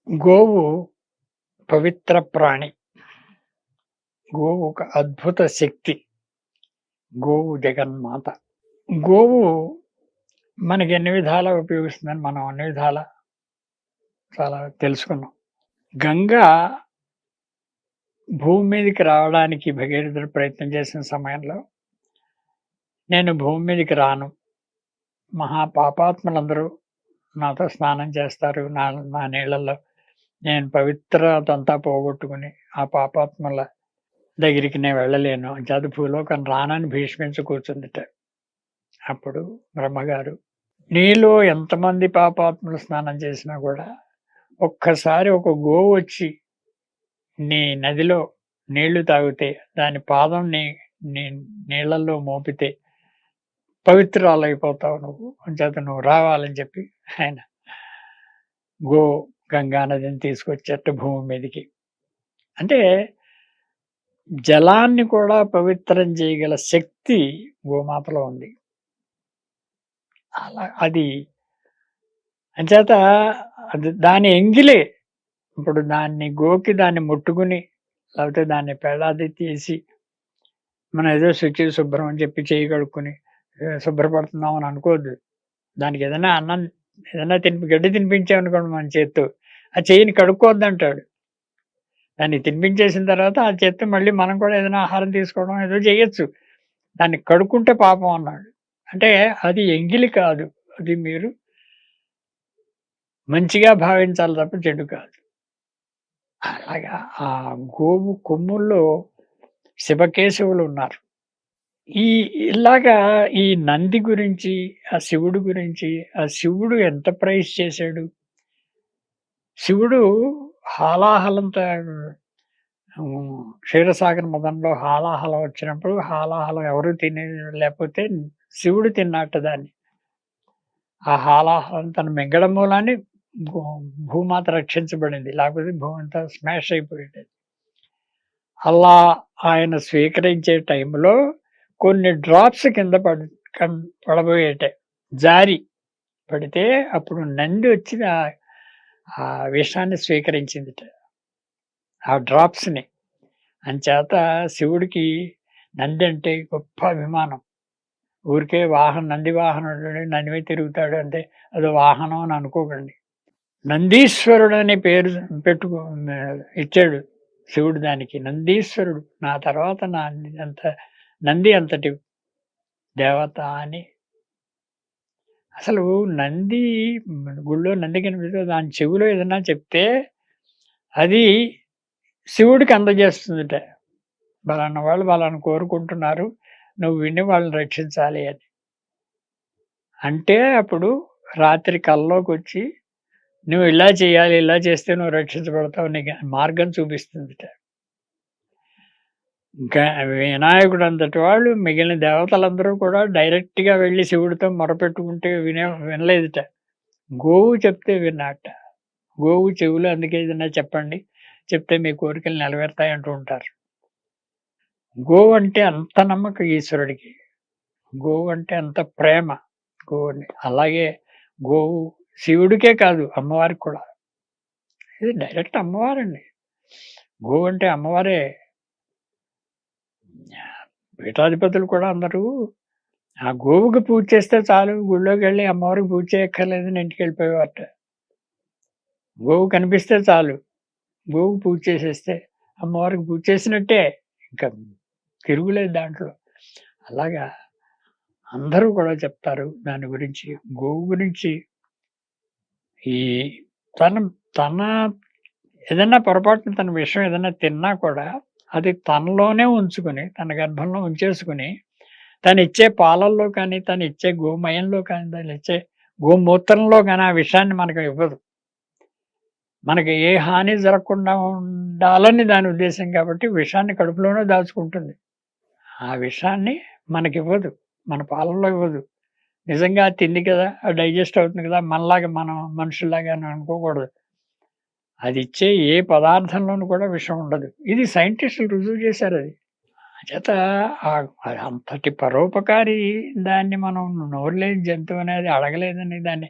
గోవు పవిత్ర ప్రాణి. గోవు ఒక అద్భుత శక్తి. గోవు జగన్మాత. గోవు మనకి ఎన్ని విధాలా ఉపయోగిస్తుందని మనం అన్ని విధాలా చాలా తెలుసుకున్నాం. గంగా భూమి మీదకి రావడానికి భగీరథుడు ప్రయత్నం చేసిన సమయంలో, నేను భూమి మీదకి రాను. మహా పాపాత్ములందరూ నాతో స్నానం చేస్తారు. నా నా నీళ్ళల్లో నేను పవిత్రతంతా పోగొట్టుకుని, ఆ పాపాత్ముల దగ్గరికి నేను వెళ్ళలేను. అంచేత భూలోకం రానని భీష్మించి కూర్చుందిట. అప్పుడు బ్రహ్మగారు, నీలో ఎంతమంది పాపాత్ములు స్నానం చేసినా కూడా, ఒక్కసారి ఒక గోవు వచ్చి నీ నదిలో నీళ్లు తాగితే, దాని పాదం నీ నీ నీళ్ళల్లో మోపితే పవిత్రురాలైపోతావు నువ్వు. అంచేత నువ్వు రావాలని చెప్పి ఆయన గో గంగా నదిని తీసుకొచ్చేట్టు భూమి మీదకి. అంటే జలాన్ని కూడా పవిత్రం చేయగల శక్తి గోమాతలో ఉంది. అలా అది అంచేత అది దాని ఎంగిలే. ఇప్పుడు దాన్ని గోకి దాన్ని ముట్టుకుని, లేకపోతే దాన్ని పేడాది తీసి, మనం ఏదో శుభ్రం అని చెప్పి చెయ్యి కడుక్కొని శుభ్రపడుతున్నాం అని అనుకోవద్దు. దానికి ఏదైనా అన్నం ఏదైనా గడ్డి తినిపించామనుకోండి మన చేత్తో, ఆ చెయ్యిని కడుక్కోవద్దంటాడు. దాన్ని తినిపించేసిన తర్వాత ఆ చేత్తో మళ్ళీ మనం కూడా ఏదైనా ఆహారం తీసుకోవడం ఏదో చేయొచ్చు. దాన్ని కడుక్కుంటే పాపం అన్నాడు. అంటే అది ఎంగిలి కాదు. అది మీరు మంచిగా భావించాలి తప్ప చెడు కాదు. అలాగా ఆ గోవు కొమ్ముల్లో శివకేశవులున్నారు. ఈ ఇలాగా ఈ నంది గురించి, ఆ శివుడు గురించి, ఆ శివుడు ఎంత ప్రైజ్ చేశాడు. శివుడు హాలాహలంతో క్షీరసాగర మదనంలో హాలాహలం వచ్చినప్పుడు, హాలాహలం ఎవరు లేకపోతే శివుడు తిన్నట్ట దాన్ని. ఆ హాలాహలం తను మింగడం మూలానే భూ భూమాత రక్షించబడింది. లేకపోతే భూమి అంతా స్మాష్ అయిపోయేది. అలా ఆయన స్వీకరించే టైంలో కొన్ని డ్రాప్స్ కింద పడబోయేట. జారి పడితే అప్పుడు నంది వచ్చి ఆ విషాన్ని స్వీకరించిందిట. ఆ డ్రాప్స్‌ని. అంచేత శివుడికి నంది అంటే గొప్ప అభిమానం. ఊరికే నంది వాహనుడు నంది మీద తిరుగుతాడు అంటే అదో వాహనం అని అనుకోకండి. నందీశ్వరుడనే పేరు ఇచ్చాడు శివుడు దానికి. నందీశ్వరుడు. నా తర్వాత నంది అంతటి దేవత అని. అసలు నంది గుళ్ళో నంది కనిపిస్తే దాని చెవిలో ఏదన్నా చెప్తే అది శివుడికి అందజేస్తుందట. పలానా వాళ్ళు వాళ్ళని కోరుకుంటున్నారు. నువ్వు విని వాళ్ళని రక్షించాలి అని. అంటే అప్పుడు రాత్రి కల్లోకొచ్చి నువ్వు ఇలా చేయాలి, ఇలా చేస్తే నువ్వు రక్షించబడతావు నీకు మార్గం చూపిస్తుందట. ఇంకా వినాయకుడు అంతటి వాళ్ళు మిగిలిన దేవతలందరూ కూడా డైరెక్ట్‌గా వెళ్లి శివుడితో మొరపెట్టుకుంటే వినలేదుట. గోవు చెప్తే విన్నాట. గోవు చెవులు అందుకే ఏదైనా చెప్పండి. చెప్తే మీ కోరికలు నెరవేరుతాయి అంటూ ఉంటారు. గోవు అంటే అంత నమ్మకం ఈశ్వరుడికి. గోవు అంటే అంత ప్రేమ గోవుని. అలాగే గోవు శివుడికే కాదు అమ్మవారికి కూడా. ఇది డైరెక్ట్ అమ్మవారండి. గోవు అంటే అమ్మవారే. పీఠాధిపతులు కూడా అందరూ ఆ గోవుకి పూజ చేస్తే చాలు, గుళ్ళోకెళ్ళి అమ్మవారికి పూజ చేయక్కర్లేదని ఇంటికెళ్ళిపోయేవారట. గోవు కనిపిస్తే చాలు, గోవుకి పూజ చేసేస్తే అమ్మవారికి పూజ చేసినట్టే. ఇంకా తిరుగులేదు దాంట్లో. అలాగా అందరూ కూడా చెప్తారు దాని గురించి. గోవు గురించి ఈ తన తన ఏదన్నా పొరపాటున తన విషం ఏదన్నా తిన్నా కూడా అది తనలోనే ఉంచుకొని, తన గర్భంలో ఉంచేసుకొని, తనిచ్చే పాలల్లో కానీ, తనిచ్చే గోమయంలో కానీ, తనిచ్చే గోమూత్రంలో గాని ఆ విషాన్ని మనకు ఇవ్వదు. మనకి ఏ హాని జరగకుండా ఉండాలని దాని ఉద్దేశ్యం కాబట్టి విషాన్ని కడుపులోనే దాచుకుంటుంది. ఆ విషాన్ని మనకివ్వదు. మన పాలల్లో ఇవ్వదు. నిజంగా తింది కదా! డైజెస్ట్ అవుతుంది కదా! మనలాగా మనం మనుషుల్లాగా అని అనుకోకూడదు. అదిచ్చే ఏ పదార్థంలోనూ కూడా విషం ఉండదు. ఇది సైంటిస్టులు రుజువు చేశారది. అంచేత అంతటి పరోపకారి దాన్ని మనం నోరు లేని జంతువు అనేది అడగలేదని దాన్ని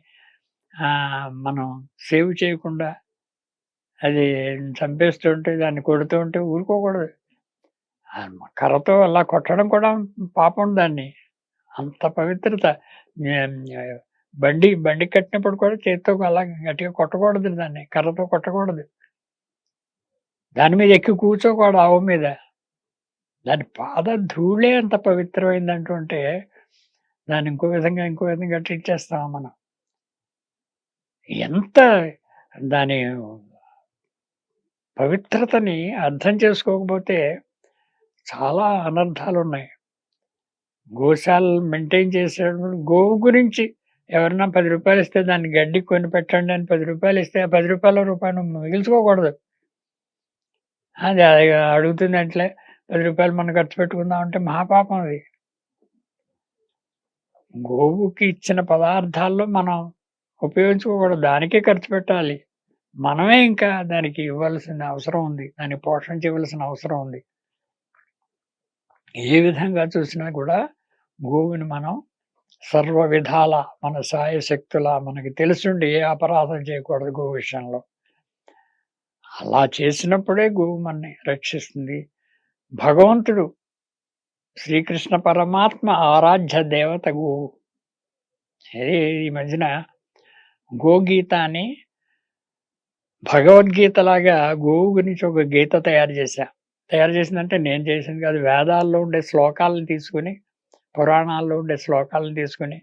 మనం సేవ్ చేయకుండా అది చంపేస్తుంటే, దాన్ని కొడుతూ ఉంటే ఊరుకోకూడదు. కర్రతో అలా కొట్టడం కూడా పాపం దాన్ని. అంత పవిత్రత. బండి కట్టినప్పుడు కూడా చేత్తో అలా గట్టిగా కొట్టకూడదు దాన్ని. కర్రతో కొట్టకూడదు. దాని మీద ఎక్కి కూర్చోకూడదు ఆవు మీద. దాని పాద ధూళే అంత పవిత్రమైందంటుంటే, దాన్ని ఇంకో విధంగా ట్రీట్ చేస్తామా మనం. ఎంత దాని పవిత్రతని అర్థం చేసుకోకపోతే చాలా అనర్థాలున్నాయి. గోశాలలు మెయింటైన్ చేసేటప్పుడు గోవు గురించి ఎవరన్నా రూ. 10 ఇస్తే దాన్ని గడ్డి కొని పెట్టండి అని రూ. 10 ఇస్తే ఆ రూపాయి నువ్వు మిగిల్చుకోకూడదు. అది అడుగుతుందంట్లే రూ. 10 మనం ఖర్చు పెట్టుకుందాం అంటే మహాపాపం అది. గోవుకి ఇచ్చిన పదార్థాల్లో మనం ఉపయోగించుకోకూడదు. దానికే ఖర్చు పెట్టాలి. మనమే ఇంకా దానికి ఇవ్వాల్సిన అవసరం ఉంది. దాన్ని పోషించవలసిన అవసరం ఉంది. ఏ విధంగా చూసినా కూడా గోవుని మనం సర్వ విధాల మన శాయశక్తులా మనకి తెలుసుండి ఏ అపరాధం చేయకూడదు గోవు విషయంలో. అలా చేసినప్పుడే గోవు మనని రక్షిస్తుంది. భగవంతుడు శ్రీకృష్ణ పరమాత్మ ఆరాధ్య దేవత గోవు. ఈ మధ్యన గోగీత అని భగవద్గీతలాగా గోవు గురించి ఒక గీత తయారు చేశా. తయారు చేసిందంటే నేను చేసింది కాదు. వేదాల్లో ఉండే శ్లోకాలను తీసుకొని, పురాణాల్లో ఉండే శ్లోకాలను తీసుకొని,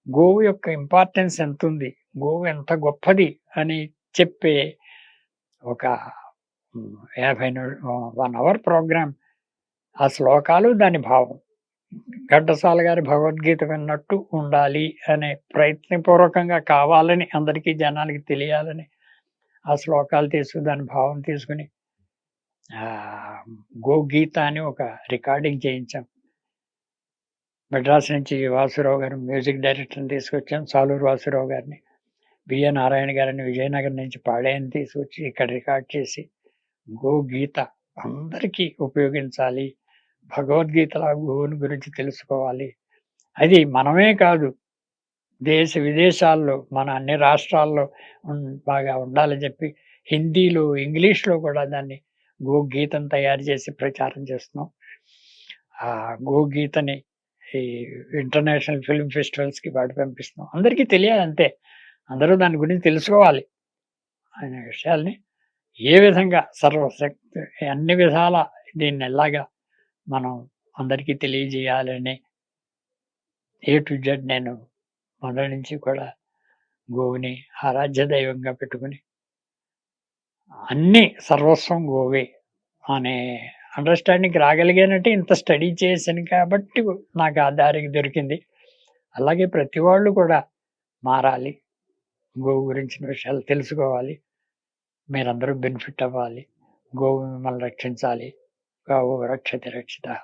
గోవు యొక్క ఇంపార్టెన్స్ ఎంతుంది, గోవు ఎంత గొప్పది అని చెప్పే ఒక 1 అవర్ ప్రోగ్రామ్. ఆ శ్లోకాలు దాని భావం. ఘంటసాల గారి భగవద్గీత విన్నట్టు ఉండాలి అనే ప్రయత్నపూర్వకంగా కావాలని అందరికీ జనాలకి తెలియాలని ఆ శ్లోకాలు తీసుకుని దాని భావం తీసుకుని గోగీత అని ఒక రికార్డింగ్ చేయించాం. మెడ్రాస్ నుంచి వాసురావు గారు మ్యూజిక్ డైరెక్టర్ని తీసుకొచ్చాం. సాలూరు వాసురావు గారిని, బిఏ నారాయణ గారిని విజయనగరం నుంచి పాడేయని తీసుకొచ్చి ఇక్కడ రికార్డ్ చేసి గోగీత అందరికీ ఉపయోగించాలి. భగవద్గీతలో గోవుని గురించి తెలుసుకోవాలి. అది మనమే కాదు, దేశ విదేశాల్లో మన అన్ని రాష్ట్రాల్లో బాగా ఉండాలని చెప్పి హిందీలో, ఇంగ్లీష్‌లో కూడా దాన్ని గోగీతను తయారు చేసి ప్రచారం చేస్తున్నాం. ఆ గోగీతని ఈ ఇంటర్నేషనల్ ఫిల్మ్ ఫెస్టివల్స్‌కి వాటి పంపిస్తున్నాం. అందరికీ తెలియాలి అంతే. అందరూ దాని గురించి తెలుసుకోవాలి అనే విషయాల్ని ఏ విధంగా సర్వశక్తి అన్ని విధాల దీన్ని ఎలాగా మనం అందరికీ తెలియజేయాలని ఏ టు జెడ్ నేను మొదటి నుంచి కూడా గోవుని ఆరాధ్య దైవంగా పెట్టుకుని అన్నీ సర్వస్వం గోవే అనే అండర్‌స్టాండింగ్‌కి రాగలిగానంటే ఇంత స్టడీ చేశాను కాబట్టి నాకు ఆ దారికి దొరికింది. అలాగే ప్రతి వాళ్ళు కూడా మారాలి. గోవు గురించిన విషయాలు తెలుసుకోవాలి. మీరందరూ బెనిఫిట్ అవ్వాలి. గోవు మిమ్మల్ని రక్షించాలి. గావో రక్షతి రక్షితః.